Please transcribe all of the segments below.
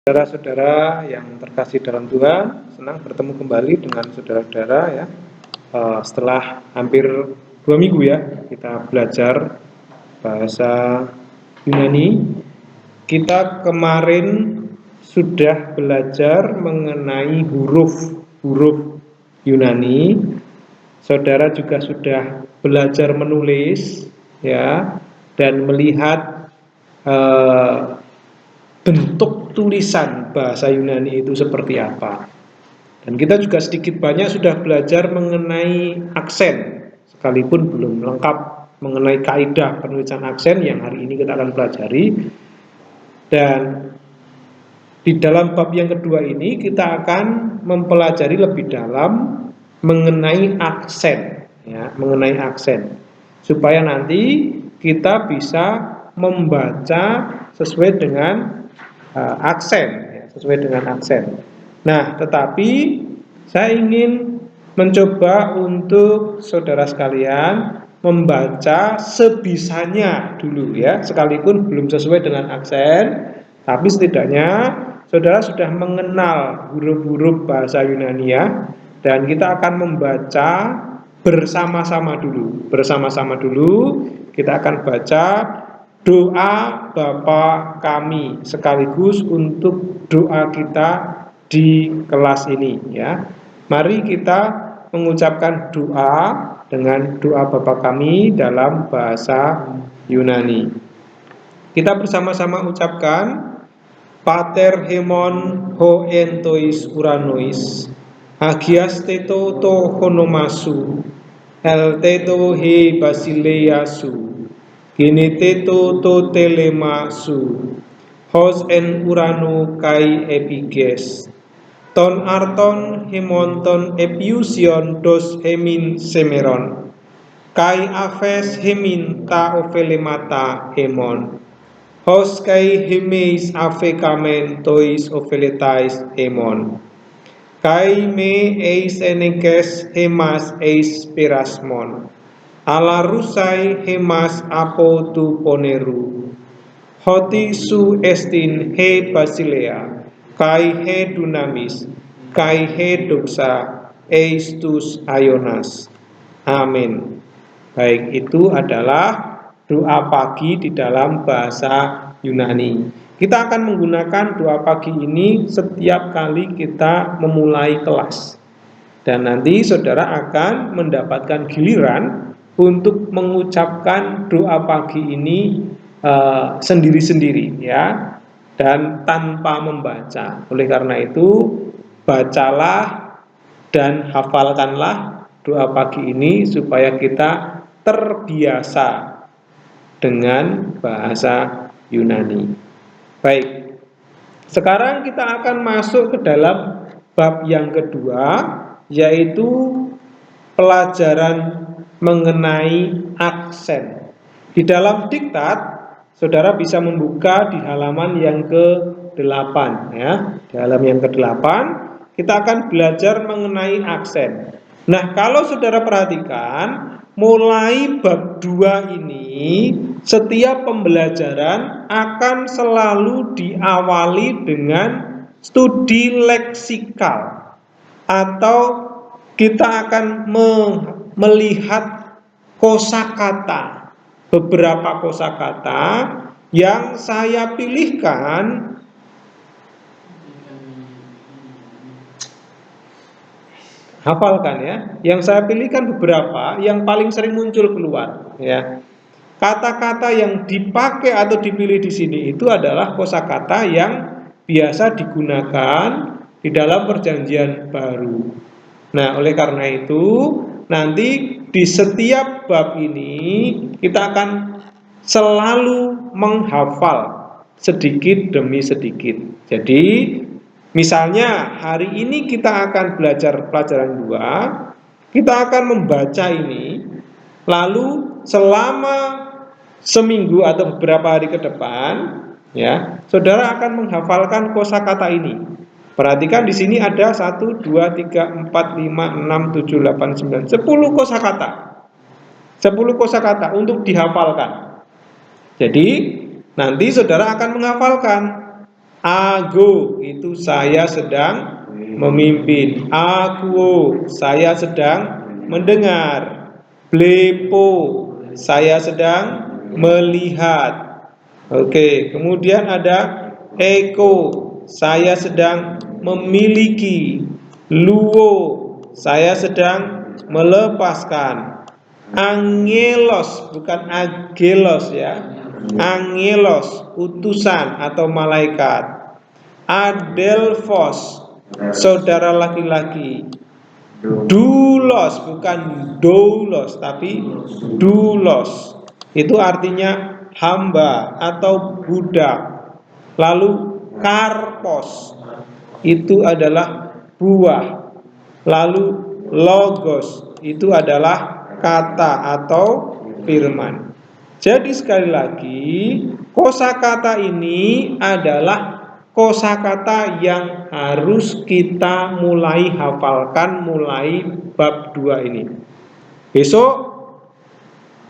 Saudara-saudara yang terkasih dalam Tuhan, senang bertemu kembali dengan saudara-saudara ya. Setelah hampir 2 minggu ya kita belajar bahasa Yunani. Kita kemarin sudah belajar mengenai huruf-huruf Yunani. Saudara juga sudah belajar menulis ya dan melihat bentuk tulisan bahasa Yunani itu seperti apa. Dan kita juga sedikit banyak sudah belajar mengenai aksen, sekalipun belum lengkap mengenai kaidah penulisan aksen yang hari ini kita akan pelajari. Dan di dalam bab yang kedua ini kita akan mempelajari lebih dalam mengenai aksen, ya, mengenai aksen, supaya nanti kita bisa membaca sesuai dengan aksen, ya, sesuai dengan aksen. Nah, tetapi saya ingin mencoba untuk saudara sekalian membaca sebisanya dulu ya, sekalipun belum sesuai dengan aksen, tapi setidaknya saudara sudah mengenal huruf-huruf bahasa Yunani ya, dan kita akan membaca bersama-sama dulu. Bersama-sama dulu kita akan baca doa Bapa kami sekaligus untuk doa kita di kelas ini ya. Mari kita mengucapkan doa dengan doa Bapa kami dalam bahasa Yunani. Kita bersama-sama ucapkan Pater hemon ho entois uranois hagias teto to honomasu el teto he basileiasu Geneteto to telemasu hos en urano kai epiges ton arton hemonton epiusion dos hemin semeron kai aves hemin ta ovelemata hemon hos kai hemeis ave kamen tois oveletais hemon kai me eis enekes hemas eis perasmon ala rusai hemas apo tu poneru hoti su estin he basilea kai he dunamis kai he doxa eistus ayonas. Amin. Baik, itu adalah doa pagi di dalam bahasa Yunani. Kita akan menggunakan doa pagi ini setiap kali kita memulai kelas, dan nanti saudara akan mendapatkan giliran untuk mengucapkan doa pagi ini sendiri-sendiri ya, dan tanpa membaca. Oleh karena itu bacalah dan hafalkanlah doa pagi ini supaya kita terbiasa dengan bahasa Yunani. Baik, sekarang kita akan masuk ke dalam bab yang kedua, yaitu pelajaran mengenai aksen. Di dalam diktat, saudara bisa membuka di halaman yang ke-8 ya. Di halaman yang ke-8 kita akan belajar mengenai aksen. Nah, kalau saudara perhatikan, mulai bab 2 ini setiap pembelajaran akan selalu diawali dengan studi leksikal, atau kita akan melihat kosakata, beberapa kosakata yang saya pilihkan hafalkan ya. Yang saya pilihkan beberapa yang paling sering muncul keluar ya. Kata-kata yang dipakai atau dipilih di sini itu adalah kosakata yang biasa digunakan di dalam perjanjian baru. Nah, oleh karena itu nanti di setiap bab ini kita akan selalu menghafal sedikit demi sedikit. Jadi misalnya hari ini kita akan belajar pelajaran 2, kita akan membaca ini, lalu selama seminggu atau beberapa hari ke depan ya, saudara akan menghafalkan kosakata ini. Perhatikan di sini ada 1, 2, 3, 4, 5, 6, 7, 8, 9, 10 kosakata. 10 kosakata untuk dihafalkan. Jadi nanti saudara akan menghafalkan Ago itu saya sedang memimpin. Akuo saya sedang mendengar. Blepo saya sedang melihat. Oke, kemudian ada eko saya sedang memiliki. Luo saya sedang melepaskan. Angelos bukan agelos ya. Angelos utusan atau malaikat. Adelphos saudara laki-laki. Doulos bukan doulos tapi doulos. Itu artinya hamba atau budak. Lalu karpos itu adalah buah. Lalu logos itu adalah kata atau firman. Jadi sekali lagi, kosakata ini adalah kosakata yang harus kita mulai hafalkan mulai bab 2 ini. Besok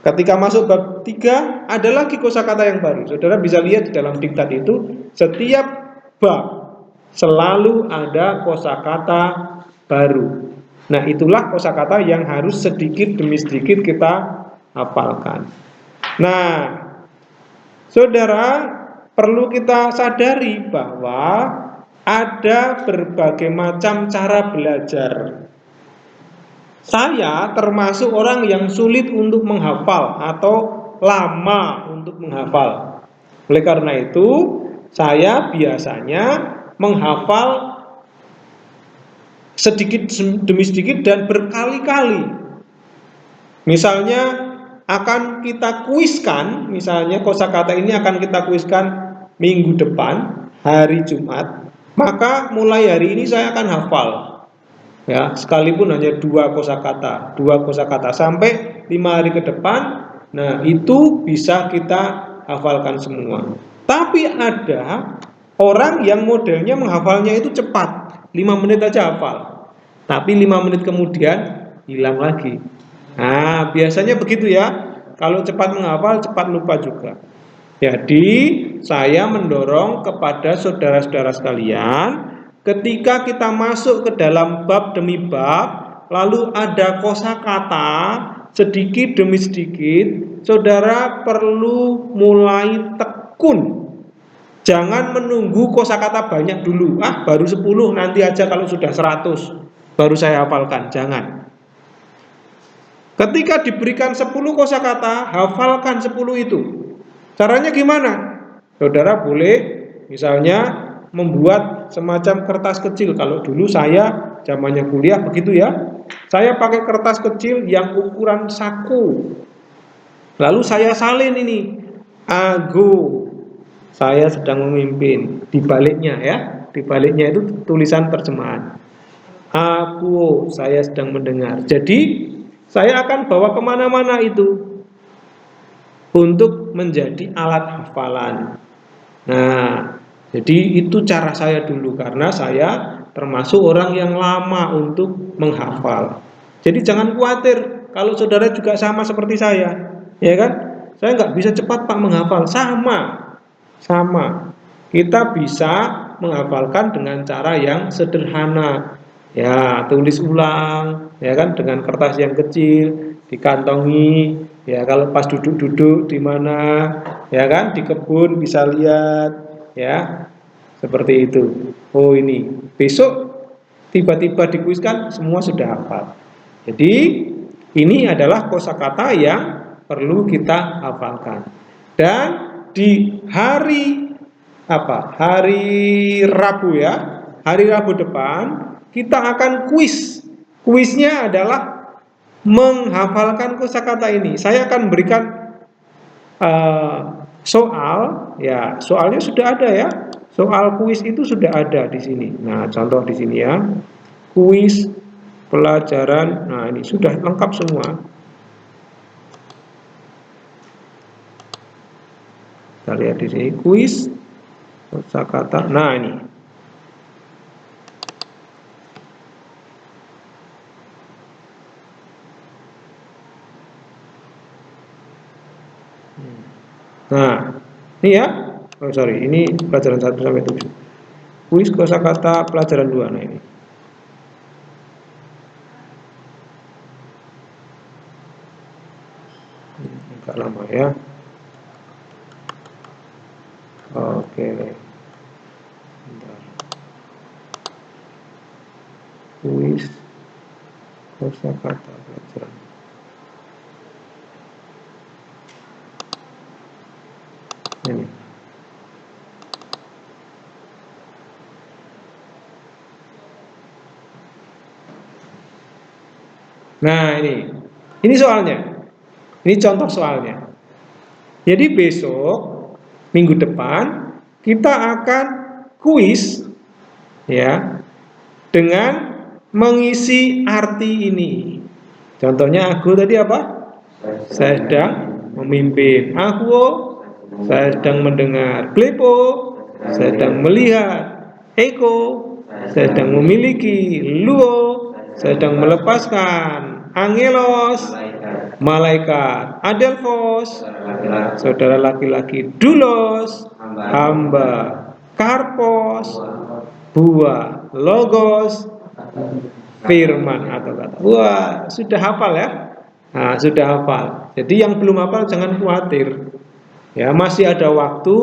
ketika masuk bab 3 ada lagi kosakata yang baru. Saudara bisa lihat di dalam diktat itu setiap bab selalu ada kosakata baru. Nah, itulah kosakata yang harus sedikit demi sedikit kita hafalkan. Nah, saudara, perlu kita sadari bahwa ada berbagai macam cara belajar. Saya termasuk orang yang sulit untuk menghafal atau lama untuk menghafal. Oleh karena itu, saya biasanya menghafal sedikit demi sedikit dan berkali-kali. Misalnya akan kita kuiskan, misalnya kosakata ini akan kita kuiskan minggu depan, hari Jumat, maka mulai hari ini saya akan hafal. Ya, sekalipun hanya dua kosakata sampai 5 hari ke depan, nah itu bisa kita hafalkan semua. Tapi ada orang yang modelnya menghafalnya itu cepat, 5 menit aja hafal. Tapi 5 menit kemudian hilang lagi. Nah, biasanya begitu ya. Kalau cepat menghafal, cepat lupa juga. Jadi, saya mendorong kepada saudara-saudara sekalian, ketika kita masuk ke dalam bab demi bab, lalu ada kosakata sedikit demi sedikit, saudara perlu mulai tekun. Jangan menunggu kosakata banyak dulu. Baru 10 nanti aja kalau sudah 100 baru saya hafalkan. Jangan. Ketika diberikan 10 kosakata, hafalkan 10 itu. Caranya gimana? Saudara boleh misalnya membuat semacam kertas kecil. Kalau dulu saya zamannya kuliah begitu ya. Saya pakai kertas kecil yang ukuran saku. Lalu saya salin ini. Ago, saya sedang memimpin. Di baliknya ya. Di baliknya itu tulisan terjemahan. Aku, saya sedang mendengar. Jadi saya akan bawa kemana-mana itu untuk menjadi alat hafalan. Nah, jadi itu cara saya dulu karena saya termasuk orang yang lama untuk menghafal. Jadi jangan khawatir kalau saudara juga sama seperti saya, ya kan? Saya nggak bisa cepat Pak menghafal, sama. Kita bisa menghafalkan dengan cara yang sederhana. Ya, tulis ulang, ya kan, dengan kertas yang kecil, dikantongi, ya kalau pas duduk-duduk di mana, ya kan, di kebun bisa lihat, ya, seperti itu. Oh ini, besok tiba-tiba dikuiskan semua sudah hafal. Jadi ini adalah kosakata yang perlu kita hafalkan. Dan di hari apa? Hari Rabu ya. Hari Rabu depan kita akan kuis. Kuisnya adalah menghafalkan kosakata ini. Saya akan berikan soal, ya soalnya sudah ada ya. Soal kuis itu sudah ada di sini. Nah, contoh di sini ya. Kuis pelajaran. Nah, ini sudah lengkap semua. Kita lihat di sini kuis kosakata. Nah, ini. Nah, ini ya. Oh sorry, ini pelajaran 1 sampai 7. Kuis kosakata pelajaran 2. Nah ini. Agak lama ya. Oke. Bentar. Kuis kosakata pelajaran. Ini. Nah ini soalnya, ini contoh soalnya. Jadi besok minggu depan kita akan kuis ya dengan mengisi arti ini. Contohnya aku tadi apa? Saya sedang memimpin. Aku saya sedang mendengar. Klepo saya sedang melihat. Eko saya sedang memiliki. Luo saya sedang melepaskan. Angelos malaikat. Adelphos saudara laki-laki. Doulos hamba. Karpos buah. Logos firman atau kata. Wah, sudah hafal ya? Nah, sudah hafal. Jadi yang belum hafal jangan khawatir. Ya, masih ada waktu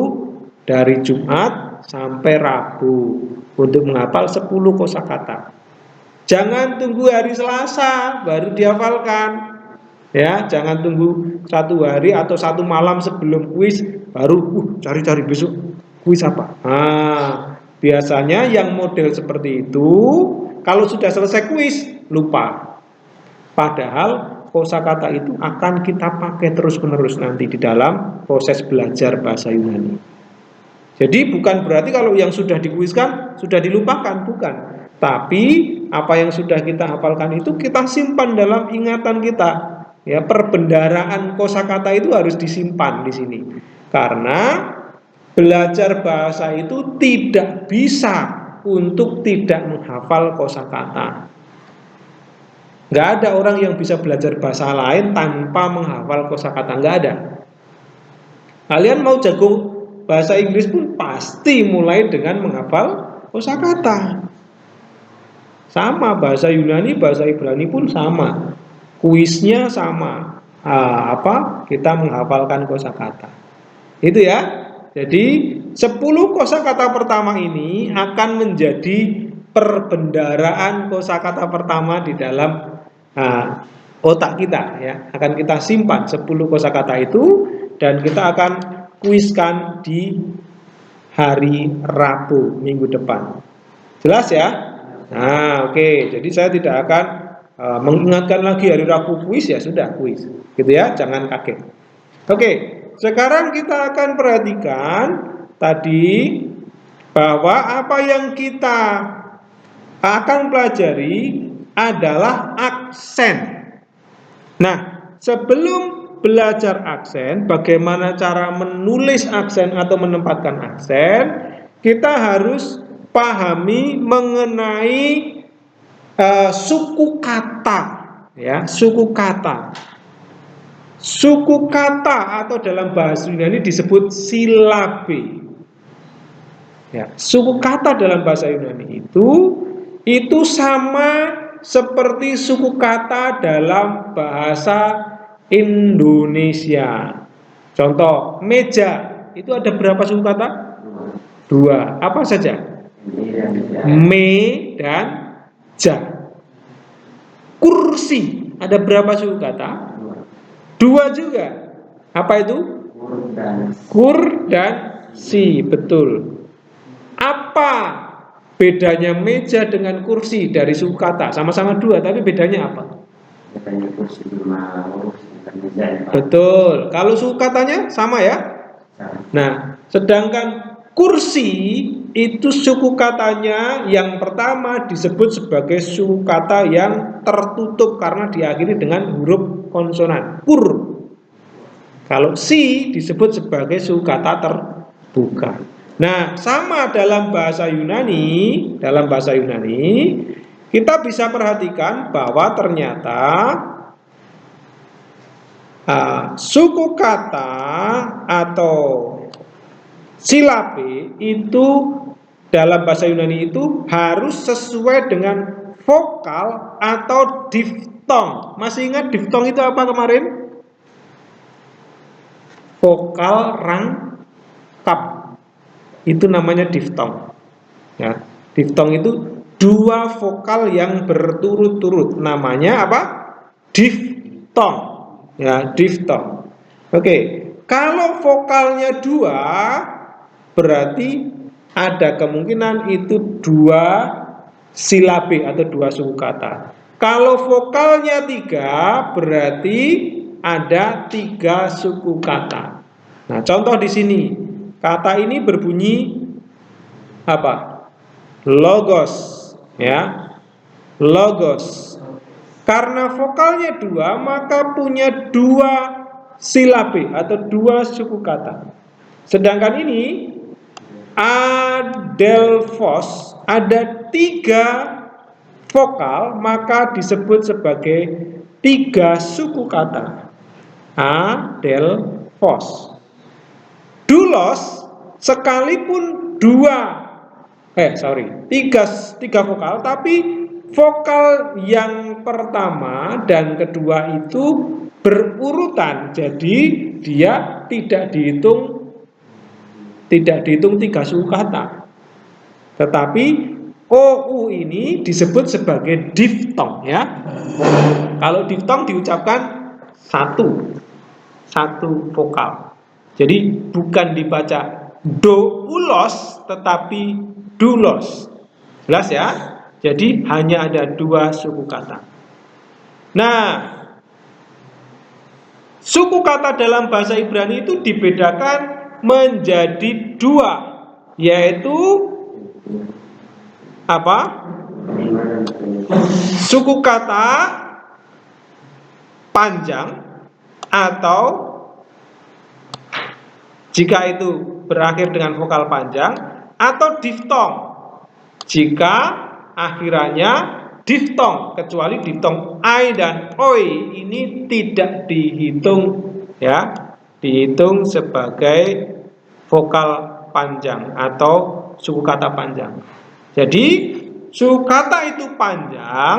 dari Jumat sampai Rabu untuk menghafal 10 kosakata. Jangan tunggu hari Selasa baru dihafalkan. Ya, jangan tunggu 1 hari atau 1 malam sebelum kuis baru cari-cari besok kuis apa. Nah, biasanya yang model seperti itu kalau sudah selesai kuis lupa. Padahal kosakata itu akan kita pakai terus-menerus nanti di dalam proses belajar bahasa Yunani. Jadi bukan berarti kalau yang sudah dikuiskan sudah dilupakan, bukan. Tapi apa yang sudah kita hafalkan itu kita simpan dalam ingatan kita. Ya, perbendaraan kosakata itu harus disimpan di sini. Karena belajar bahasa itu tidak bisa untuk tidak menghafal kosakata. Nggak ada orang yang bisa belajar bahasa lain tanpa menghafal kosakata, nggak ada. Kalian mau jago bahasa Inggris pun pasti mulai dengan menghafal kosakata. Sama bahasa Yunani, bahasa Ibrani pun sama. Kuisnya sama. Kita menghafalkan kosakata. Itu ya. Jadi 10 kosakata pertama ini akan menjadi perbendaraan kosakata pertama di dalam otak kita ya. Akan kita simpan 10 kosakata itu dan kita akan kuiskan di hari Rabu minggu depan. Jelas ya? Nah, oke. Jadi saya tidak akan mengingatkan lagi hari Rabu kuis, ya sudah kuis. Gitu ya, jangan kaget. Oke, sekarang kita akan perhatikan tadi bahwa apa yang kita akan pelajari adalah aksen. Nah, sebelum belajar aksen, bagaimana cara menulis aksen atau menempatkan aksen, kita harus pahami mengenai suku kata, ya, suku kata. Suku kata atau dalam bahasa Yunani disebut silabe. Ya, suku kata dalam bahasa Yunani itu sama seperti suku kata dalam bahasa Indonesia. Contoh, meja itu ada berapa suku kata? 2. Apa saja? Me dan ja. Kursi ada berapa suku kata? 2 juga. Apa itu? Kur dan si. Betul. Apa bedanya meja dengan kursi dari suku kata? Sama-sama 2, tapi bedanya apa? Betul. Kalau suku katanya sama ya? Nah, sedangkan kursi itu suku katanya yang pertama disebut sebagai suku kata yang tertutup karena diakhiri dengan huruf konsonan. Kur. Kalau si disebut sebagai suku kata terbuka. Nah, sama dalam bahasa Yunani, kita bisa perhatikan bahwa ternyata suku kata atau silabe itu dalam bahasa Yunani itu harus sesuai dengan vokal atau diftong. Masih ingat diftong itu apa kemarin? Vokal rangkap. Itu namanya diftong. Ya, diftong itu dua vokal yang berturut-turut. Namanya apa? Diftong. Ya, diftong. Oke, kalau vokalnya dua, berarti ada kemungkinan itu dua silabe atau dua suku kata. Kalau vokalnya tiga, berarti ada tiga suku kata. Nah, contoh di sini, kata ini berbunyi apa? Logos, ya, logos. Karena vokalnya dua, maka punya dua silabe atau dua suku kata. Sedangkan ini adelphos ada tiga vokal, maka disebut sebagai tiga suku kata. Adelphos. Dulos sekalipun tiga vokal, tapi vokal yang pertama dan kedua itu berurutan, jadi dia tidak dihitung tiga suku kata. Tetapi OU ini disebut sebagai diftong, ya. Kalau diftong diucapkan satu vokal. Jadi bukan dibaca doulos tetapi dulos. Jelas ya? Jadi hanya ada dua suku kata. Nah, suku kata dalam bahasa Ibrani itu dibedakan menjadi dua, yaitu apa? Suku kata panjang, atau jika itu berakhir dengan vokal panjang, atau diftong jika akhirannya diftong, kecuali diftong ai dan oi ini tidak dihitung, ya, dihitung sebagai vokal panjang atau suku kata panjang. Jadi suku kata itu panjang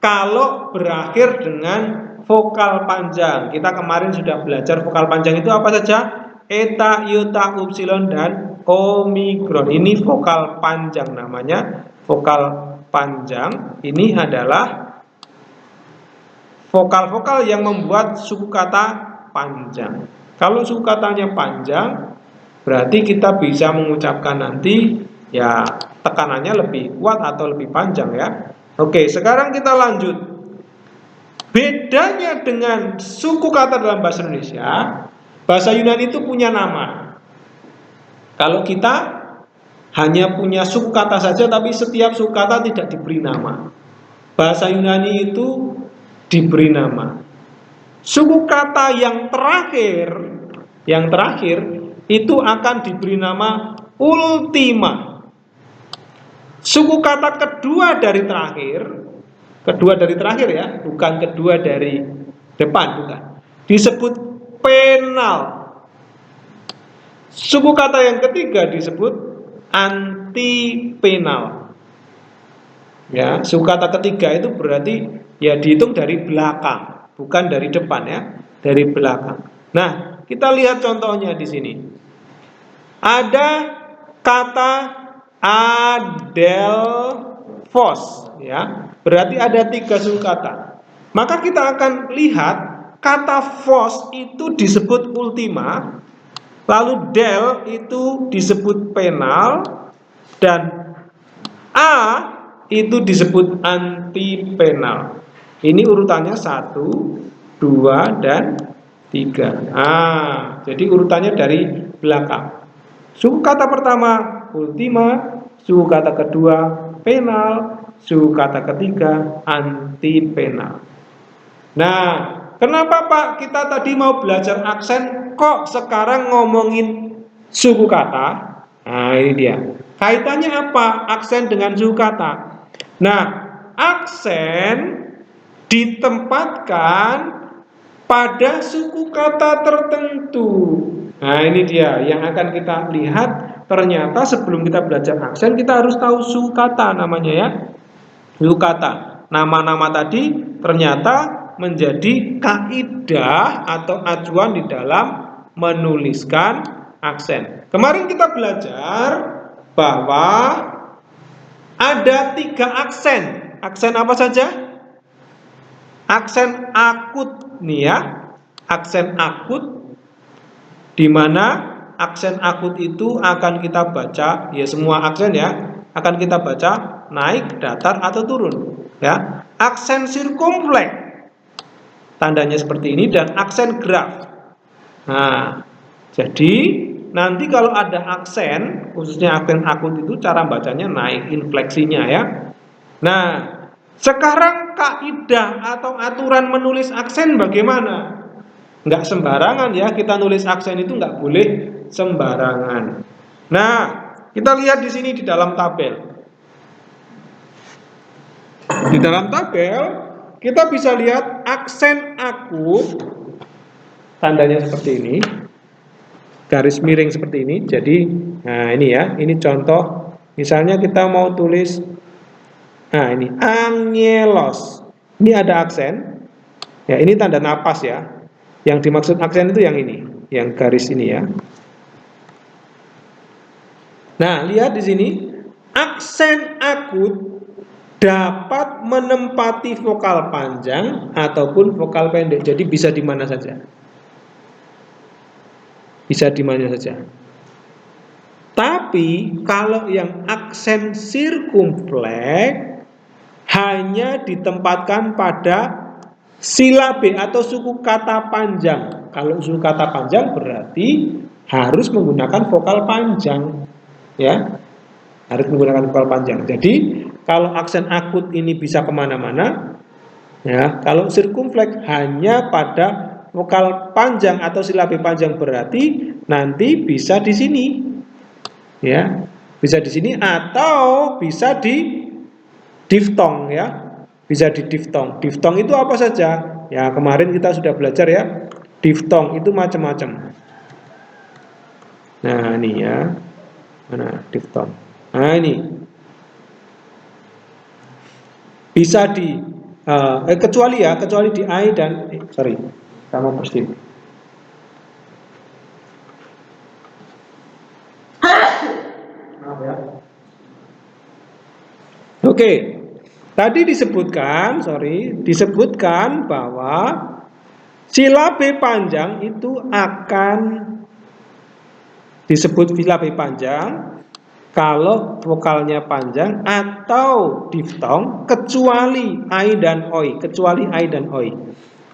kalau berakhir dengan vokal panjang. Kita kemarin sudah belajar vokal panjang itu apa saja? Eta, iota, upsilon, dan omikron. Ini vokal panjang namanya. Vokal panjang ini adalah vokal-vokal yang membuat suku kata panjang. Kalau suku katanya panjang, berarti kita bisa mengucapkan nanti ya tekanannya lebih kuat atau lebih panjang, ya. Oke, sekarang kita lanjut. Bedanya dengan suku kata dalam bahasa Indonesia, bahasa Yunani itu punya nama. Kalau kita hanya punya suku kata saja, tapi setiap suku kata tidak diberi nama. Bahasa Yunani itu diberi nama. Suku kata yang terakhir itu akan diberi nama ultima. Suku kata kedua dari terakhir ya, bukan kedua dari depan, bukan. Disebut penal. Suku kata yang ketiga disebut antipenal. Ya, suku kata ketiga itu berarti ya dihitung dari belakang, bukan dari depan, ya, dari belakang. Nah, kita lihat contohnya di sini. Ada kata adelphos, ya, berarti ada tiga suku kata. Maka kita akan lihat kata phos itu disebut ultima, lalu del itu disebut penal, dan a itu disebut antipenal. Ini urutannya 1, 2, dan 3. Jadi urutannya dari belakang. Suku kata pertama ultima, suku kata kedua penal, suku kata ketiga antipenal. Nah, kenapa Pak kita tadi mau belajar aksen, kok sekarang ngomongin suku kata? Nah, ini dia. Kaitannya apa aksen dengan suku kata? Nah, aksen ditempatkan pada suku kata tertentu. Nah, ini dia yang akan kita lihat. Ternyata sebelum kita belajar aksen, kita harus tahu sukata namanya ya. Sukata. Nama-nama tadi ternyata menjadi kaidah atau acuan di dalam menuliskan aksen. Kemarin kita belajar bahwa ada 3 aksen. Aksen apa saja? Aksen akut nih ya. Aksen akut, di mana aksen akut itu akan kita baca, ya semua aksen ya, akan kita baca naik, datar atau turun ya. Aksen sirkumfleks tandanya seperti ini, dan aksen graf. Nah, jadi nanti kalau ada aksen, khususnya aksen akut itu cara bacanya naik, infleksinya ya. Nah, sekarang kaidah atau aturan menulis aksen bagaimana? Nggak sembarangan ya, kita nulis aksen itu nggak boleh sembarangan. Nah, kita lihat di sini di dalam tabel. Di dalam tabel kita bisa lihat aksen akut, tandanya seperti ini, garis miring seperti ini. Jadi, nah ini ya, ini contoh. Misalnya kita mau tulis, nah ini angelos, ini ada aksen. Ya, ini tanda napas ya. Yang dimaksud aksen itu yang ini, yang garis ini ya. Nah, lihat di sini, aksen akut dapat menempati vokal panjang ataupun vokal pendek. Jadi bisa di mana saja. Bisa di mana saja. Tapi kalau yang aksen sirkumfleks hanya ditempatkan pada silabe atau suku kata panjang. Kalau suku kata panjang berarti harus menggunakan vokal panjang, ya, harus menggunakan vokal panjang. Jadi kalau aksen akut ini bisa kemana-mana, ya. Kalau sirkumfleks hanya pada vokal panjang atau silabe panjang berarti nanti bisa di sini, ya, bisa di sini atau bisa di diftong ya. Bisa di diftong. Diftong itu apa saja? Ya, kemarin kita sudah belajar ya. Diftong itu macam-macam. Nah, ini ya. Mana diftong? Nah, ini. Bisa di kecuali di I dan sorry. Kamu pasti. Maaf ya. Oke. Tadi disebutkan bahwa silabe panjang itu akan disebut silabe panjang kalau vokalnya panjang atau diftong kecuali I dan oi,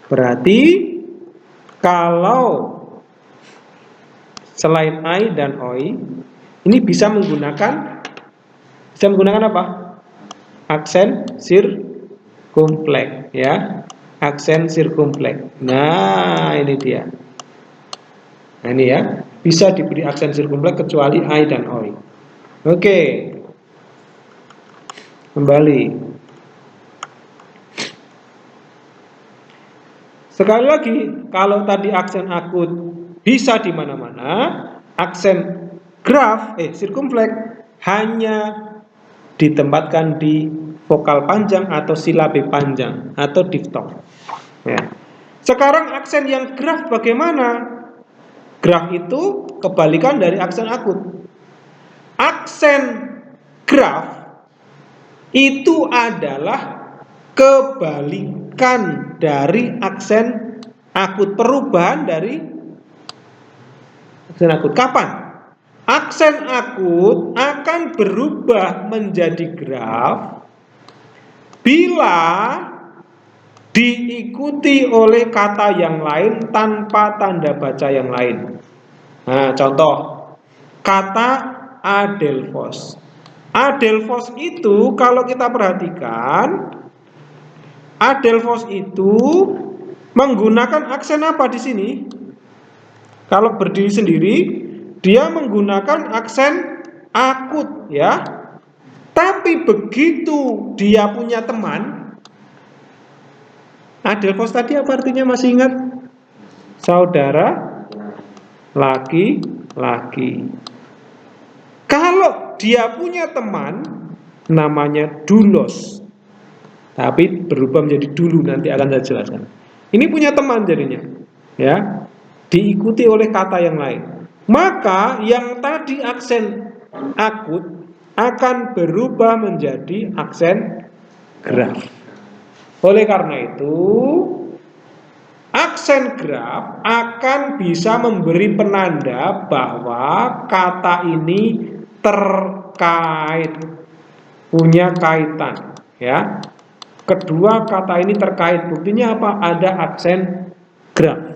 Berarti kalau selain I dan oi, ini bisa menggunakan apa? Aksen sirkumfleks ya. Aksen sirkumfleks. Nah, ini dia. Nah, ini ya. Bisa diberi aksen sirkumfleks kecuali I dan oi. Oke. Kembali. Sekali lagi, kalau tadi aksen akut bisa di mana-mana, aksen graf sirkumfleks hanya ditempatkan di vokal panjang atau silabe panjang atau diftong. Ya. Sekarang aksen yang graf bagaimana? Graf itu kebalikan dari aksen akut. Aksen graf itu adalah kebalikan dari aksen akut, perubahan dari aksen akut. Kapan? Aksen akut akan berubah menjadi graf bila diikuti oleh kata yang lain tanpa tanda baca yang lain. Nah, contoh kata adelphos. Adelphos itu kalau kita perhatikan, adelphos itu menggunakan aksen apa di sini? Kalau berdiri sendiri, dia menggunakan aksen akut ya. Tapi begitu dia punya teman, adelphos tadi apa artinya, masih ingat? Saudara laki-laki. Kalau dia punya teman namanya dulos, tapi berubah menjadi dulu, nanti akan saya jelaskan. Ini punya teman jadinya, ya, diikuti oleh kata yang lain. Maka yang tadi aksen akut akan berubah menjadi aksen graf. Oleh karena itu, aksen graf akan bisa memberi penanda bahwa kata ini terkait, punya kaitan, ya. Kedua kata ini terkait, buktinya apa? Ada aksen graf.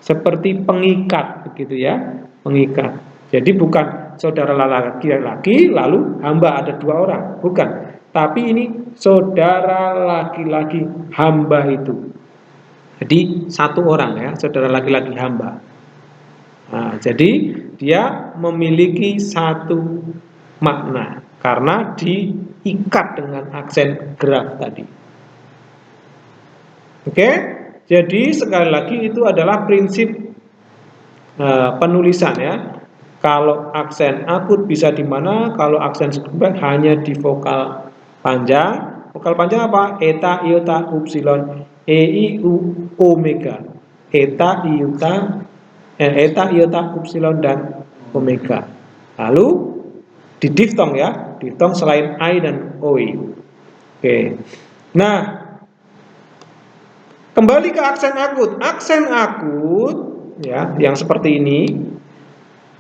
Seperti pengikat begitu ya, pengikat. Jadi bukan saudara laki-laki lalu hamba ada 2 orang, bukan. Tapi ini saudara laki-laki hamba itu. Jadi 1 orang ya, saudara laki-laki hamba. Nah, jadi dia memiliki 1 makna karena diikat dengan aksen graf tadi. Oke, jadi sekali lagi itu adalah prinsip penulisan ya. Kalau aksen akut bisa di mana? Kalau aksen sekunder hanya di vokal panjang. Vokal panjang apa? Eta, iota, upsilon, e, i, u, omega. Eta, iota, upsilon dan omega. Lalu di diftong ya, diftong selain I dan OI. Oke. Nah, kembali ke aksen akut. Aksen akut ya, yang seperti ini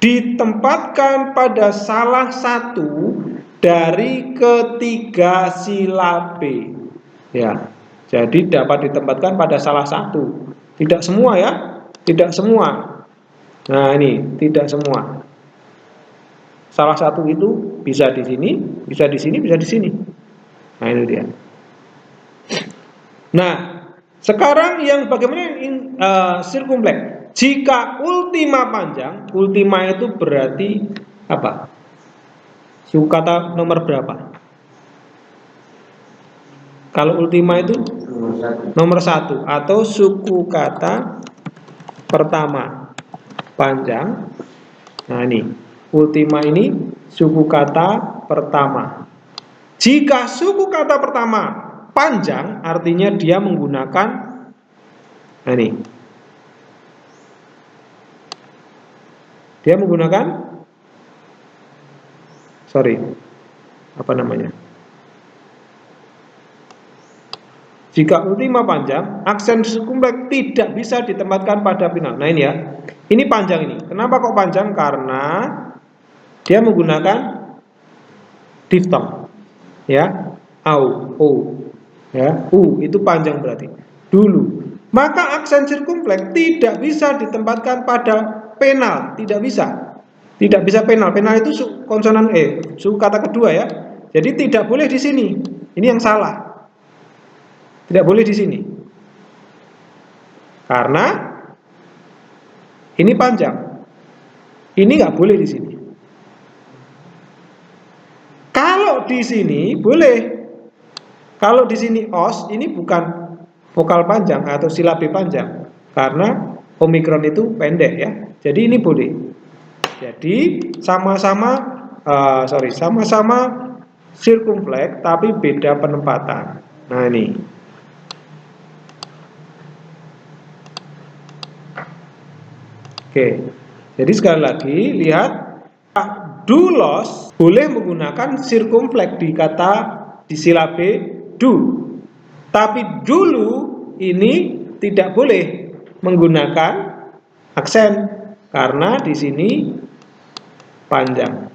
ditempatkan pada salah satu dari ketiga silabe. Ya. Jadi dapat ditempatkan pada salah satu. Tidak semua ya, tidak semua. Nah, ini tidak semua. Salah satu itu bisa di sini, bisa di sini, bisa di sini. Nah, ini dia. Nah, sekarang yang bagaimana sirkumfleks? Jika ultima panjang, ultima itu berarti apa? Suku kata nomor berapa? Kalau ultima itu nomor 1 atau suku kata pertama panjang. Nah, ini ultima ini suku kata pertama. Jika suku kata pertama panjang, artinya dia menggunakan, nah ini, dia menggunakan, apa namanya? Jika ultima panjang, aksen sirkumfleks tidak bisa ditempatkan pada final. Nah, ini ya, ini panjang ini. Kenapa kok panjang? Karena dia menggunakan diftong, ya, au, o, ya, u itu panjang berarti. Dulu, maka aksen sirkumfleks tidak bisa ditempatkan pada penal, tidak bisa. Tidak bisa penal. Penal itu konsonan suku kata kedua ya. Jadi tidak boleh di sini. Ini yang salah. Tidak boleh di sini. Karena ini panjang. Ini nggak boleh di sini. Kalau di sini boleh. Kalau di sini os, ini bukan vokal panjang atau silabe panjang. Karena omikron itu pendek ya. Jadi ini boleh. Jadi sama-sama sirkumfleks tapi beda penempatan. Nah, ini. Oke. Jadi sekali lagi lihat, dulos boleh menggunakan sirkumfleks di silabe du. Tapi dulu ini tidak boleh menggunakan aksen karena di sini panjang.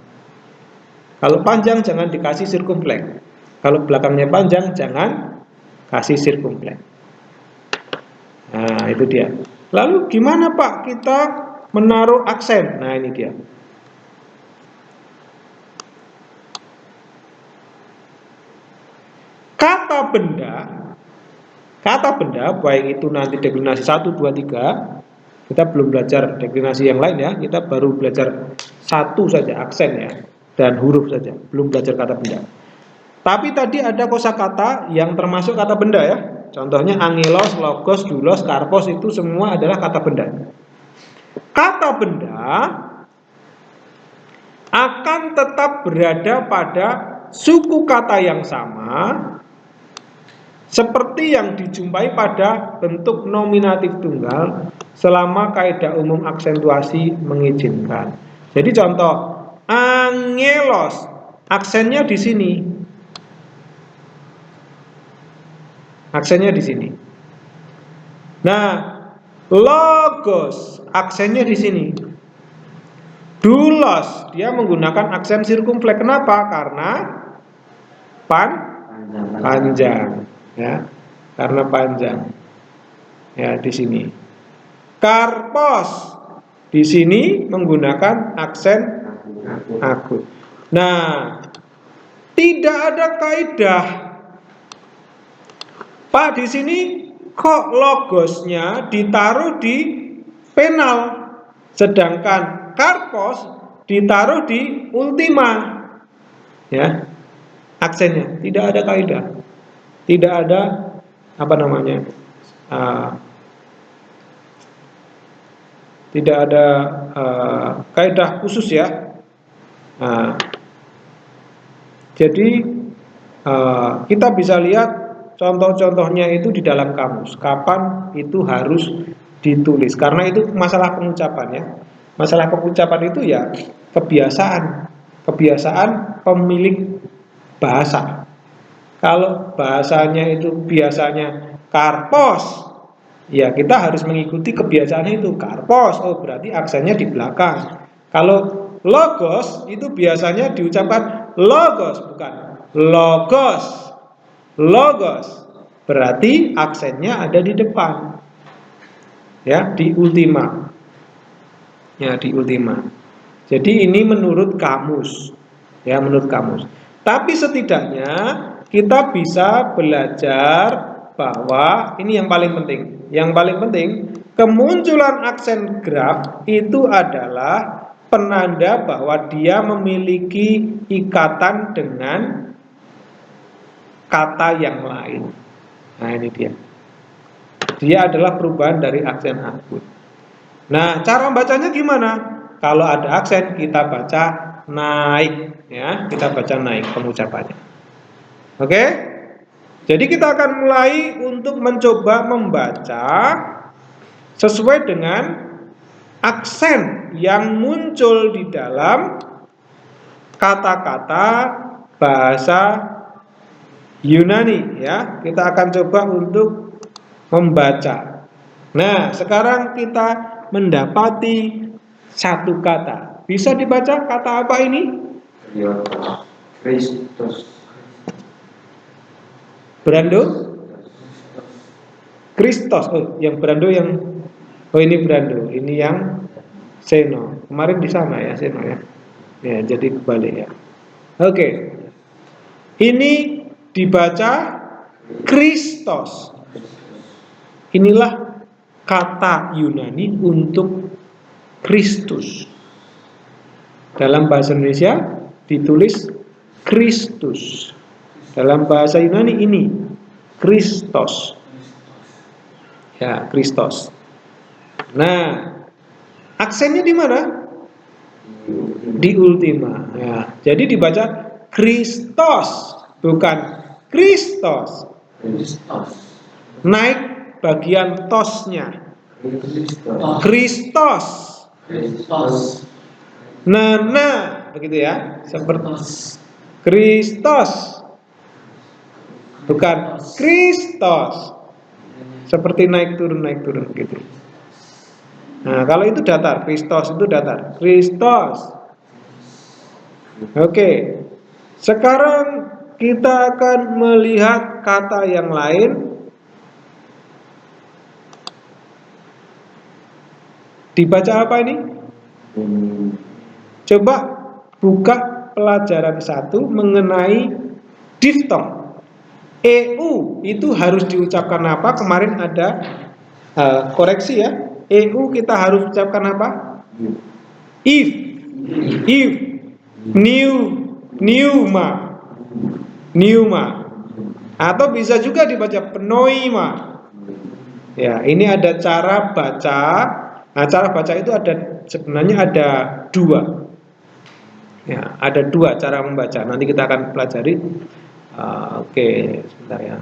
Kalau panjang jangan dikasih sirkumfleks. Kalau belakangnya panjang jangan kasih sirkumfleks. Nah, itu dia. Lalu gimana Pak kita menaruh aksen? Nah, ini dia. Kata benda baik itu nanti deklinasi 1, 2, 3. Kita belum belajar deklinasi yang lain ya. Kita baru belajar 1 saja aksen ya, dan huruf saja, belum belajar kata benda. Tapi tadi ada kosakata yang termasuk kata benda ya. Contohnya angelos, logos, doulos, karpos itu semua adalah kata benda. kata benda akan tetap berada pada suku kata yang sama seperti yang dijumpai pada bentuk nominatif tunggal selama kaidah umum aksentuasi mengizinkan. Jadi contoh, angelos, aksennya di sini. Aksennya di sini. Nah, logos, aksennya di sini. Doulos, dia menggunakan aksen sirkumfleks. Kenapa? Karena panjang, ya. Karena panjang. Ya, di sini. Karpos, di sini menggunakan aksen akut. Nah, tidak ada kaidah. Pak, di sini kok logosnya ditaruh di penal, sedangkan karpos ditaruh di ultima, ya, aksennya tidak ada kaidah, tidak ada apa namanya, tidak ada kaidah khusus ya. Jadi kita bisa lihat contoh-contohnya itu di dalam kamus. Kapan itu harus ditulis? Karena itu masalah pengucapan ya. Masalah pengucapan itu ya kebiasaan pemilik bahasa. Kalau bahasanya itu biasanya karpos, ya kita harus mengikuti kebiasaannya itu karpos. Oh, berarti aksennya di belakang. Kalau logos itu biasanya diucapkan logos, bukan logos. Logos berarti aksennya ada di depan, ya, di ultima, ya, di ultima. Jadi ini menurut kamus, ya, menurut kamus. Tapi setidaknya kita bisa belajar bahwa ini yang paling penting. Yang paling penting, kemunculan aksen graf itu adalah penanda bahwa dia memiliki ikatan dengan kata yang lain. Nah, ini dia. Dia adalah perubahan dari aksen akut. Nah, cara bacanya gimana? Kalau ada aksen kita baca naik, ya, kita baca naik pengucapannya. Oke? Jadi kita akan mulai untuk mencoba membaca sesuai dengan aksen yang muncul di dalam kata-kata bahasa Yunani, ya. Kita akan coba untuk membaca. Nah, sekarang kita mendapati satu kata. Bisa dibaca kata apa ini? Kristus. Brando? Kristos. Oh, yang Brando yang ini Brando, ini yang Seno. Kemarin di sana ya Seno ya. Ya, jadi kebalik ya. Oke. Ini dibaca Kristos. Inilah kata Yunani untuk Kristus. Dalam bahasa Indonesia ditulis Kristus. Dalam bahasa Yunani ini Kristos. Ya, Kristos. Nah, aksennya di mana? Di ultima. Ya, jadi dibaca Kristos, bukan Kristos. Naik bagian tosnya. Kristos. Nah, begitu ya. Seperti Kristos. Bukan Kristos. Seperti naik turun gitu. Nah, kalau itu datar, Kristos itu datar. Kristos. Oke. Sekarang kita akan melihat kata yang lain. Dibaca apa ini? Coba buka pelajaran 1 mengenai diftong. EU itu harus diucapkan apa? Kemarin ada koreksi ya. EU kita harus ucapkan apa? If, pneuma, atau bisa juga dibaca pnoima. Ya, ini ada cara baca Nah, cara baca itu sebenarnya ada dua. Ya, ada dua cara membaca. Nanti kita akan pelajari. Oke, sebentar ya.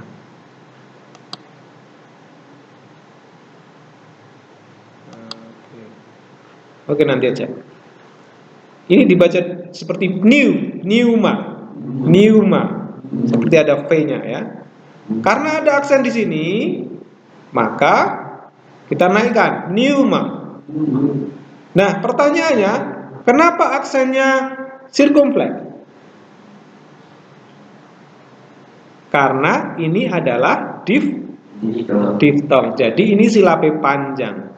Oke, nanti aja. Ini dibaca seperti Pneuma, seperti ada V-nya ya. Karena ada aksen di sini, maka kita naikkan Pneuma. Nah, pertanyaannya, kenapa aksennya circumflex? Karena ini adalah diftong. Jadi ini silabe panjang.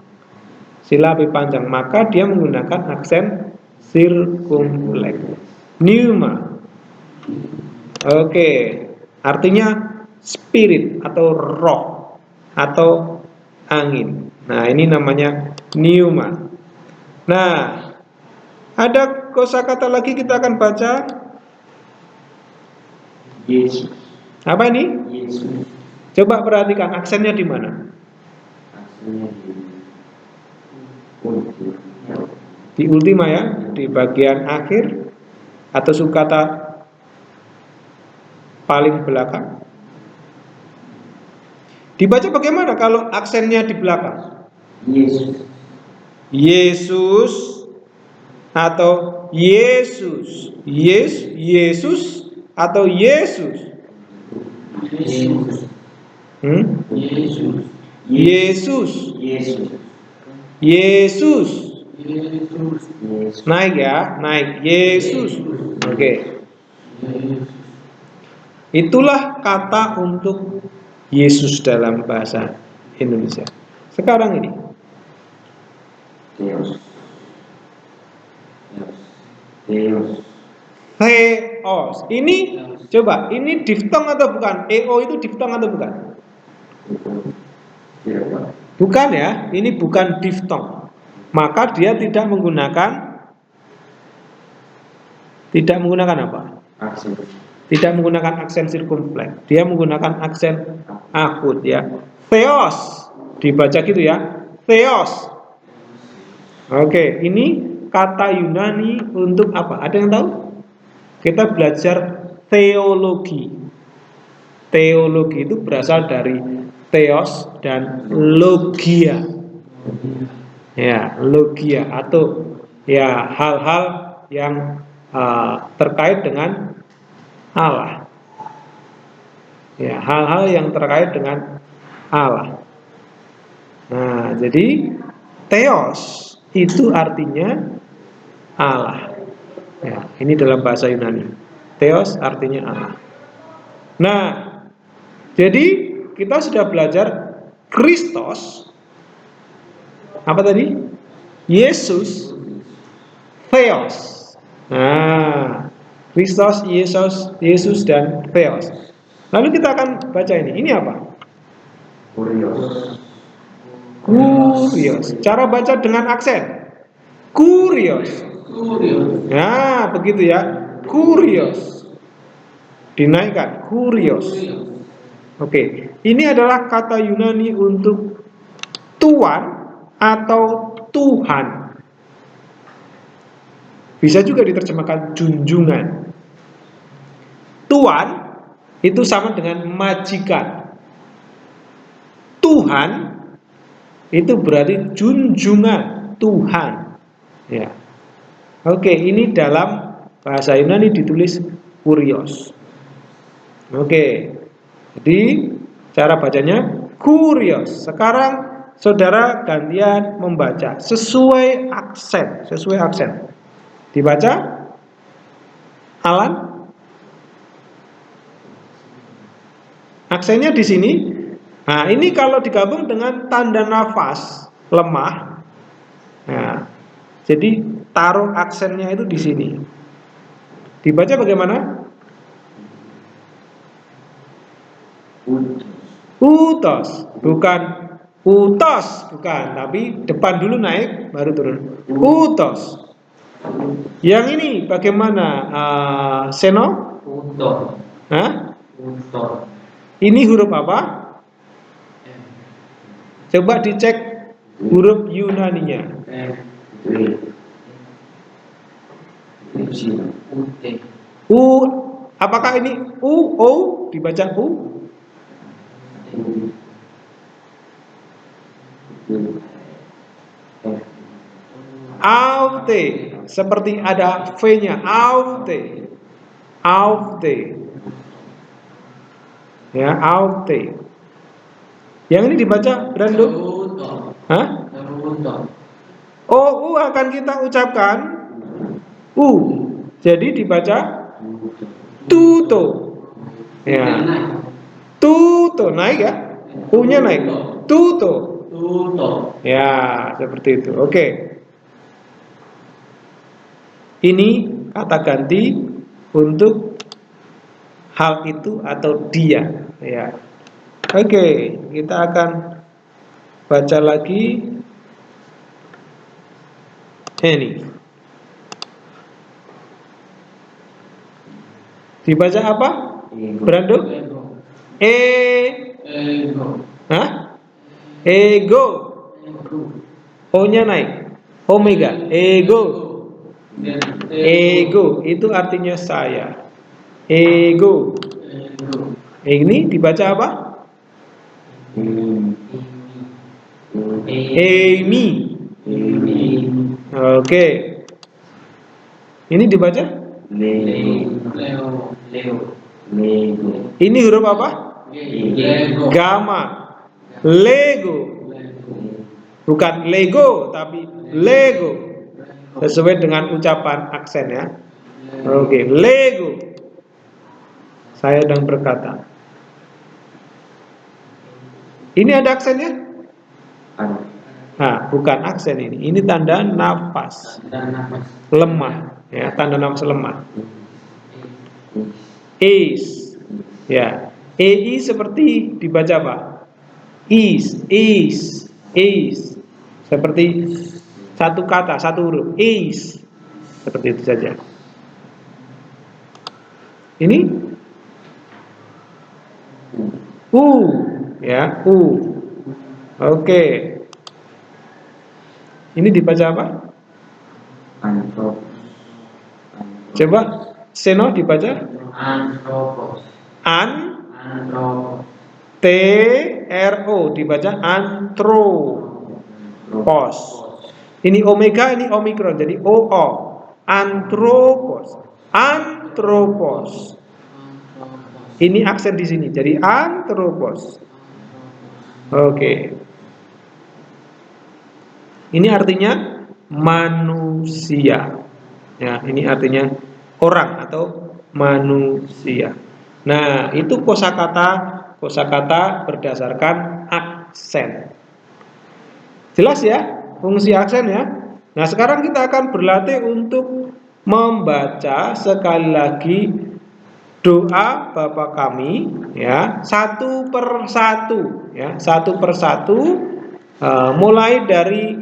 Maka dia menggunakan aksen circumflex. Pneuma. Oke, artinya spirit atau roh atau angin. Nah, ini namanya pneuma. Nah, ada kosakata lagi kita akan baca. Yesus. Apa ini? Yesus. Coba perhatikan aksennya di mana? Aksennya di ultima ya, di bagian akhir atau subkata paling belakang. Dibaca bagaimana kalau aksennya di belakang? Yesus. Yesus atau Yesus. Yesus atau Yesus. Yesus. Yesus. Yesus. Yesus. Yesus. Naik ya, naik. Yesus. Oke. Itulah kata untuk Yesus dalam bahasa Indonesia. Sekarang ini Theos. Ini coba, ini diftong atau bukan? EO itu diftong atau bukan? Bukan ya, ini bukan diftong. Maka dia tidak menggunakan apa? Aksen. Tidak menggunakan aksen circumflex. Dia menggunakan aksen akut ya. Theos. Dibaca gitu ya. Theos. Oke, ini kata Yunani untuk apa? Ada yang tahu? Kita belajar teologi. Teologi itu berasal dari theos dan logia. Ya, logia atau ya hal-hal yang terkait dengan Allah. Ya, hal-hal yang terkait dengan Allah. Nah, jadi theos itu artinya Allah. Ya, ini dalam bahasa Yunani. Theos artinya Allah. Nah, jadi kita sudah belajar Kristos. Apa tadi? Yesus, Theos. Nah, Kristos, Yesus dan Theos. Lalu kita akan baca ini. Ini apa? Kurios. Cara baca dengan aksen. Kurios. Nah, begitu ya. Kurios. Dinaikkan. Kurios. Oke. Ini adalah kata Yunani untuk Tuan atau Tuhan. Bisa juga diterjemahkan junjungan. Tuan itu sama dengan majikan. Tuhan itu berarti junjungan Tuhan. Ya. Oke, ini dalam bahasa Yunani ditulis kurios. Oke. Jadi cara bacanya kurios. Sekarang saudara gantian membaca sesuai aksen. Dibaca Alan. Aksennya di sini. Nah, ini kalau digabung dengan tanda nafas lemah. Nah, jadi taruh aksennya itu di sini. Dibaca bagaimana? Utos, bukan utos, bukan, tapi depan dulu naik baru turun. Utos. Yang ini bagaimana? Seno? Utos. Hah? Utos. Ini huruf apa? Coba dicek huruf Yunaninya. U, apakah ini U, O, dibaca U? Aute, seperti ada V-nya, aute, aute, ya, aute. Yang ini dibaca Brando? Hah? Oh, U akan kita ucapkan U, jadi dibaca tuto, ya, tuto, naik ya, U-nya naik, tuto, ya, seperti itu. Oke. Ini kata ganti untuk hal itu atau dia, ya. Oke, kita akan baca lagi ini. Dibaca apa? Brando? Hah? Ego. O-nya naik. Omega. Ego. Ego itu artinya saya. Ego. Ini dibaca apa? Amy. Oke. Ini dibaca? Leo. Ini huruf apa? Gamma. Lego. Bukan Lego, tapi Lego. Sesuai dengan ucapan aksen ya. Oke, Lego. Saya sedang berkata. Ini ada aksennya? Nah, bukan aksen ini. Ini tanda nafas. Lemah, ya, tanda nafas lemah. Is. Ya. EI seperti dibaca apa? Is. Seperti satu kata, satu huruf. Is. Seperti itu saja. Ini U, ya, U. Oke. Ini dibaca apa? Coba Seno dibaca? T-R-O dibaca antropos. Ini omega, ini omikron, jadi O-O. Antropos. Antropos. Ini aksen di sini, jadi antropos. Oke. Ini artinya manusia. Ya, ini artinya orang atau manusia. Nah, itu kosakata berdasarkan aksen. Jelas ya, fungsi aksen ya. Nah, sekarang kita akan berlatih untuk membaca sekali lagi doa Bapa kami ya, satu persatu ya, satu persatu, mulai dari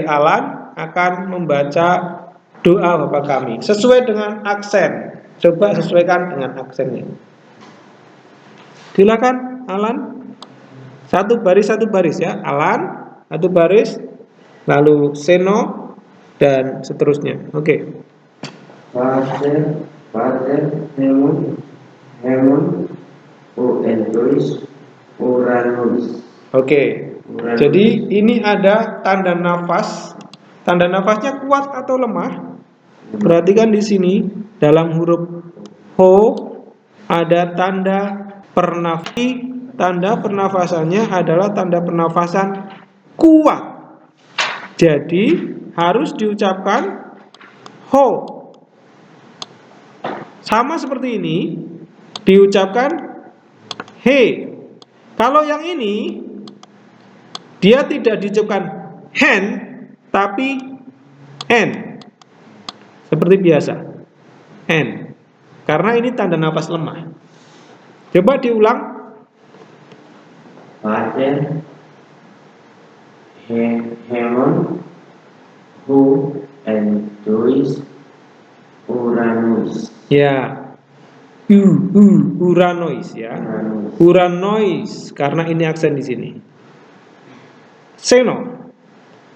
Alan akan membaca doa Bapa kami sesuai dengan aksen. Coba sesuaikan dengan aksennya. Silakan Alan. Satu baris ya. Alan satu baris, lalu Seno dan seterusnya. Oke. Pater, Hemun, Uranus. Oke. Jadi ini ada tanda nafas. Tanda nafasnya kuat atau lemah? Perhatikan di sini dalam huruf Ho ada tanda pernafas. Tanda pernafasannya adalah tanda pernafasan kuat. Jadi harus diucapkan Ho. Sama seperti ini diucapkan He. Kalau yang ini dia tidak diucapkan hen tapi n. Seperti biasa. N. Karena ini tanda nafas lemah. Coba diulang. Pater, Hemun, Uranus. Ya. Uranois ya. Uranois karena ini aksen di sini. Seno.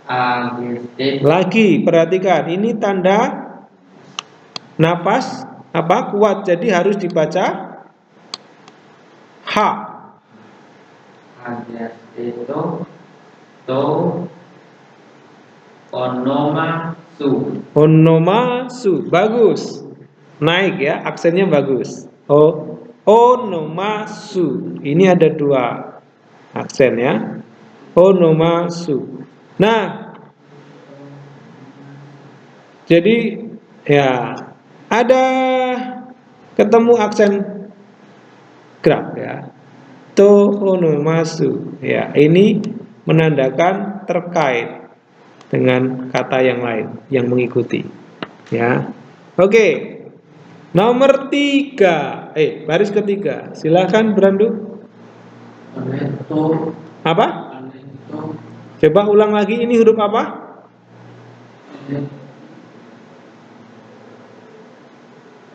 Agesteto. Lagi perhatikan, ini tanda nafas apa kuat, jadi harus dibaca H. Agesteto. To. Onomasu. Onomasu, bagus. Naik ya, aksennya bagus. Onomasu. Ini ada dua aksen ya. Onomasu. Nah, jadi ya ada ketemu aksen graf ya. Tohonomasu. Ya, ini menandakan terkait dengan kata yang lain yang mengikuti. Ya, oke. Nomor 3, baris ketiga. Silakan Brandu. Aneto. Apa? Aneto. Coba ulang lagi. Ini huruf apa?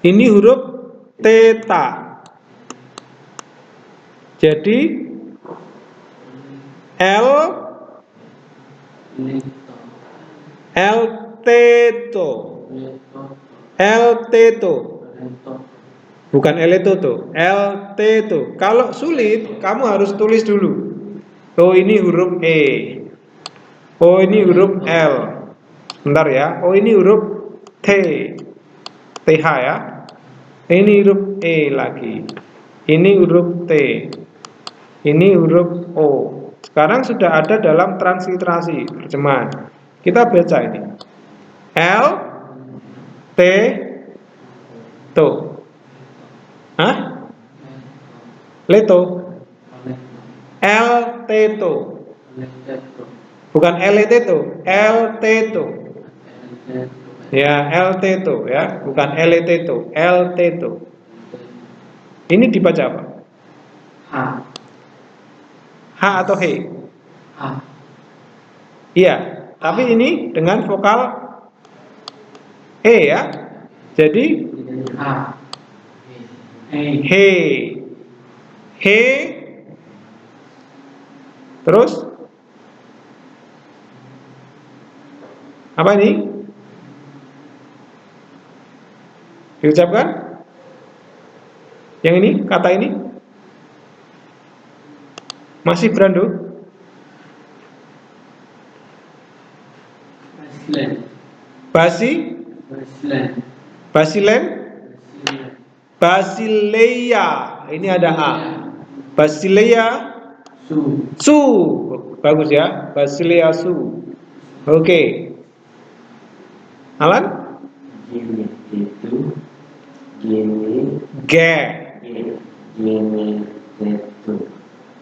Ini huruf theta. Jadi L teto. L teto. Bukan L teto, L teto. Kalau sulit, kamu harus tulis dulu. Oh, ini huruf E. Oh, ini huruf L. Bentar ya. Oh, ini huruf T. TH ya. Ini huruf E lagi. Ini huruf T. Ini huruf O. Sekarang sudah ada dalam transliterasi terjemahan. Kita baca ini. L T to. Hah? Leto. L teto. Bukan L teto, L teto. Ya, L teto ya, bukan L teto, L teto. Ini dibaca apa? H. H atau H? H. Iya, tapi ini dengan vokal E ya. Jadi H. He. He. Terus apa ini? Diucapkan? Yang ini, kata ini? Masih Brando? Basi? Basilen? Basileia. Ini ada A. Basileia su. Bagus ya. Basileia su. Oke. Alan? Gini itu. Gini. G. Gini itu.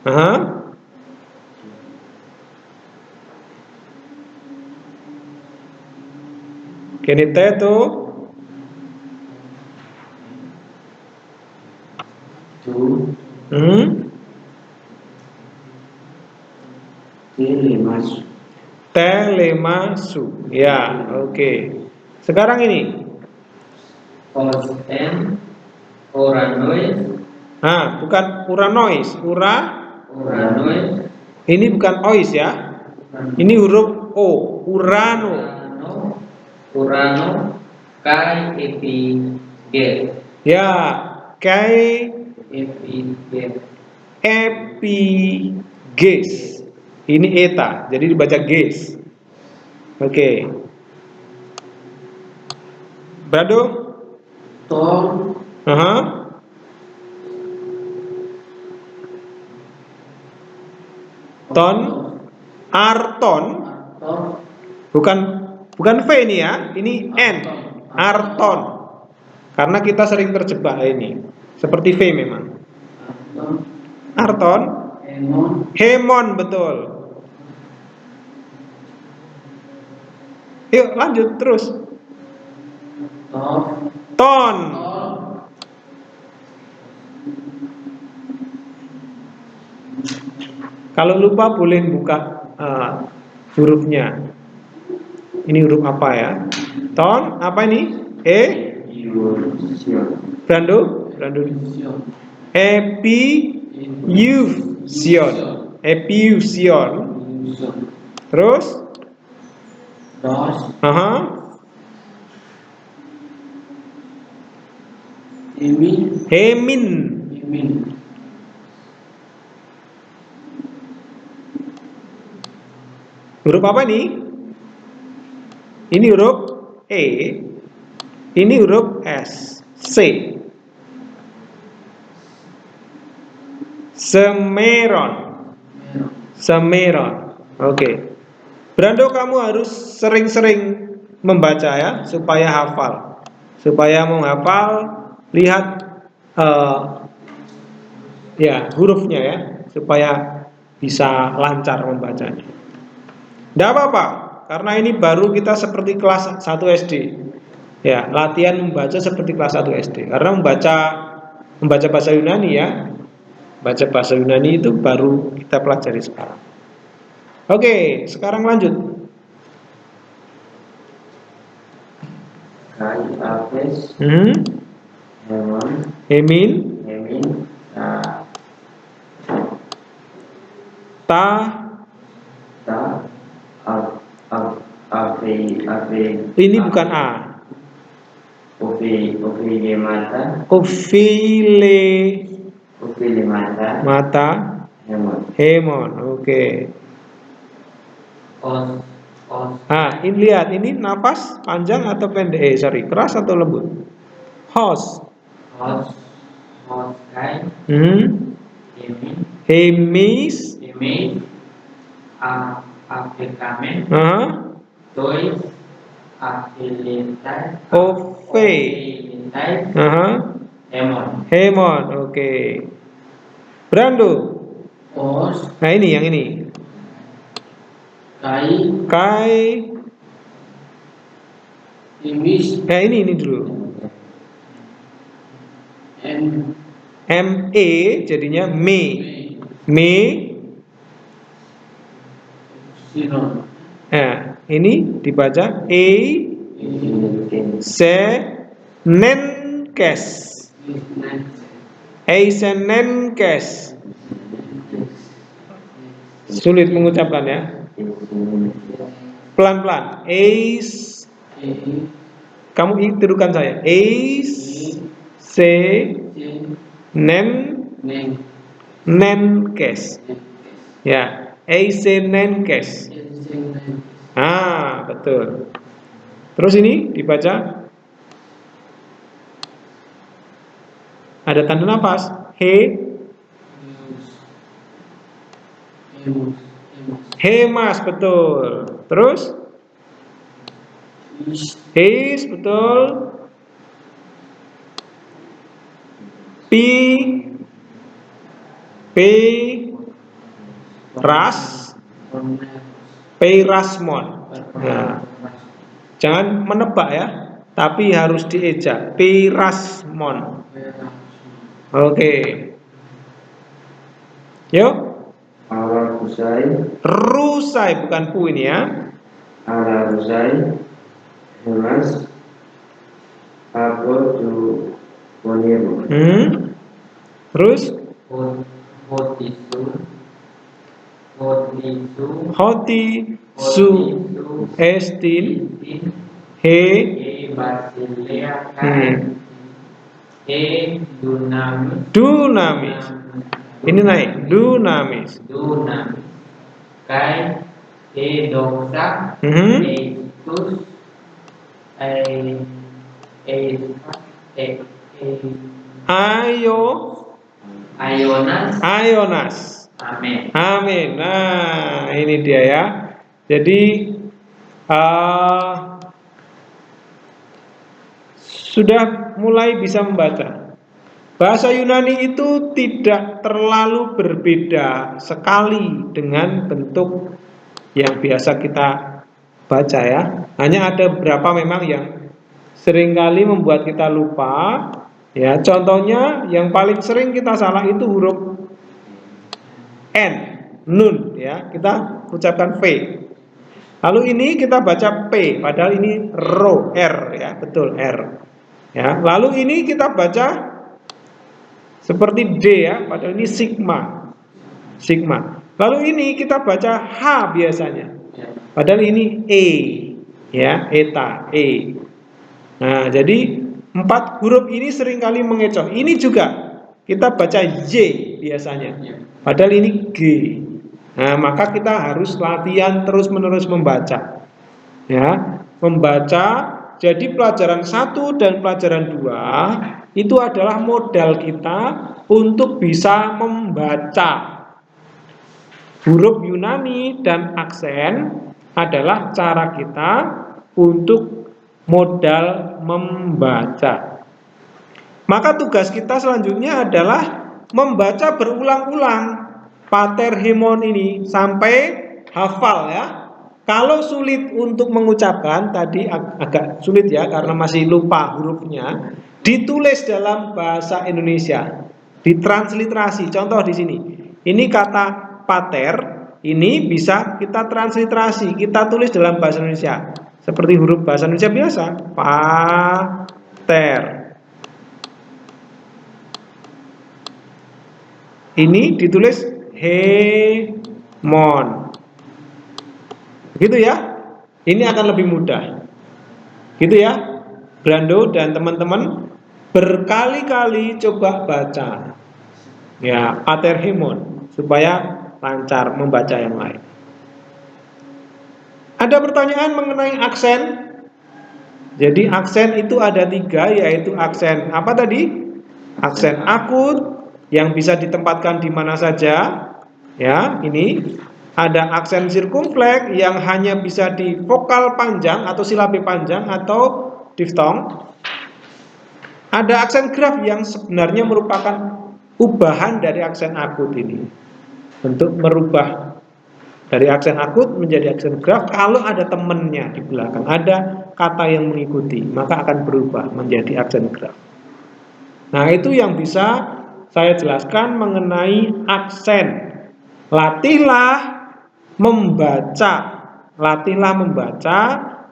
Aha. Genite itu Telemasu. telemasu. Ya, oke. Sekarang ini. Osen. Uranoid. Bukan uranois, Uranoid. ini bukan ois ya. Ini huruf O, urano. Urano. Kai epiges. Ya, kai Epiges. epiges. Ini eta, jadi dibaca ges. Oke. Brado? Ton. Aha. Ton, arton, bukan V ini ya, ini N, arton. Karena kita sering terjebak ini, seperti V memang. Arton, hemon betul. Yuk lanjut terus. Ton. Kalau lupa boleh buka hurufnya. Ini huruf apa ya? Ton, apa ini? Brando. Epiusion. Terus, dos, aha, emin, hemin. emin, Huruf apa ini? Ini huruf E, ini huruf S, C. Semeron, merah, Semeron. Oke. Brando, kamu harus sering-sering membaca ya, supaya hafal. Supaya menghafal, lihat ya hurufnya ya, supaya bisa lancar membacanya. Tidak apa-apa, karena ini baru kita seperti kelas 1 SD. Ya, latihan membaca seperti kelas 1 SD. Karena membaca bahasa Yunani ya, baca bahasa Yunani itu baru kita pelajari sekarang. Oke, sekarang lanjut. kai, apes, hemon, Emin, emin, ta, ta, ab, ab, ave, ave, ini bukan A. ove, mata, Ofile, ove, mata, mata, hemon, hemon. Oke. os, os, Nah, ini lihat, ini napas panjang atau pendek? Sorry, keras atau lembut? Hos. os, os, kai, emin, Hemis. emin, ave, kamen, tois, ave, lentai, Ove. lentai, hemon, Hemon. Oke. Brando. os, Nah, ini yang ini. kai, Kai. emis, Nah, ini dulu. m, Me jadinya me. Me. sinon, Nah, ini dibaca se nenkes. Eisenenkes. Sulit mengucapkan ya. Pelan-pelan. Kamu tirukan saya. Se nen nenkes. Ya, eisenenkes. Ah, betul. Terus ini dibaca ada tanda nafas. Hemas, betul. Terus his, betul. Pi, ras, Peirasmon. Nah, jangan menebak ya, tapi harus diejak. Peirasmon. Oke. Yuk. ala rusai, Rusai, bukan pu ini ya. ala rusai, hemas, apa tu poniru, Terus hotisu, hotisu, hoti su estin he basilea kai, dunamis, dunamis. Ini naik dunamis. dunamis, kai, doksa, tus, e, Ayo Ayonas, Ayonas. amin. Amin. Nah, ini dia ya. Jadi sudah mulai bisa membaca. Bahasa Yunani itu tidak terlalu berbeda sekali dengan bentuk yang biasa kita baca ya. Hanya ada beberapa memang yang seringkali membuat kita lupa. Ya, contohnya yang paling sering kita salah itu huruf N, nun ya. Kita ucapkan V. Lalu ini kita baca P, padahal ini R ya, betul R. Ya, lalu ini kita baca seperti D ya, padahal ini sigma. Sigma. Lalu ini kita baca H biasanya. Padahal ini E, ya, eta, E. Nah, jadi 4 huruf ini seringkali mengecoh. Ini juga kita baca Y biasanya. Padahal ini G. Nah, maka kita harus latihan terus-menerus membaca. Ya, membaca. Jadi pelajaran 1 dan pelajaran 2 itu adalah modal kita untuk bisa membaca. Huruf Yunani dan aksen adalah cara kita untuk modal membaca. Maka tugas kita selanjutnya adalah membaca berulang-ulang paterhemon ini sampai hafal ya. Kalau sulit untuk mengucapkan, tadi agak sulit ya karena masih lupa hurufnya, ditulis dalam bahasa Indonesia, ditransliterasi. Contoh di sini. Ini kata pater, ini bisa kita transliterasi, kita tulis dalam bahasa Indonesia. Seperti huruf bahasa Indonesia biasa, pater. Ini ditulis hemon. Gitu ya. Ini akan lebih mudah. Gitu ya. Brando dan teman-teman berkali-kali coba baca. Ya, paterhemon supaya lancar membaca yang lain. Ada pertanyaan mengenai aksen. Jadi aksen itu ada 3, yaitu aksen apa tadi? Aksen akut yang bisa ditempatkan di mana saja. Ya, ini ada aksen sirkumfleks yang hanya bisa di vokal panjang atau silabi panjang atau diftong. Ada aksen graf yang sebenarnya merupakan ubahan dari aksen akut ini. Untuk merubah dari aksen akut menjadi aksen graf, kalau ada temennya di belakang, ada kata yang mengikuti, maka akan berubah menjadi aksen graf. Nah, itu yang bisa saya jelaskan mengenai aksen. Latihlah membaca,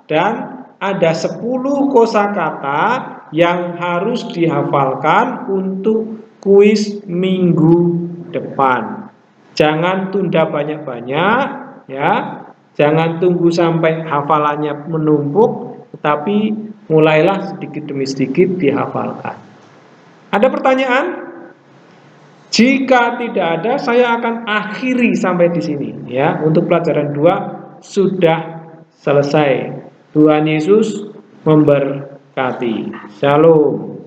dan ada 10 kosakata yang harus dihafalkan untuk kuis minggu depan. Jangan tunda banyak-banyak ya. Jangan tunggu sampai hafalannya menumpuk, tetapi mulailah sedikit demi sedikit dihafalkan. Ada pertanyaan? Jika tidak ada, saya akan akhiri sampai di sini ya. Untuk pelajaran 2 sudah selesai. Tuhan Yesus memberkati. Shalom.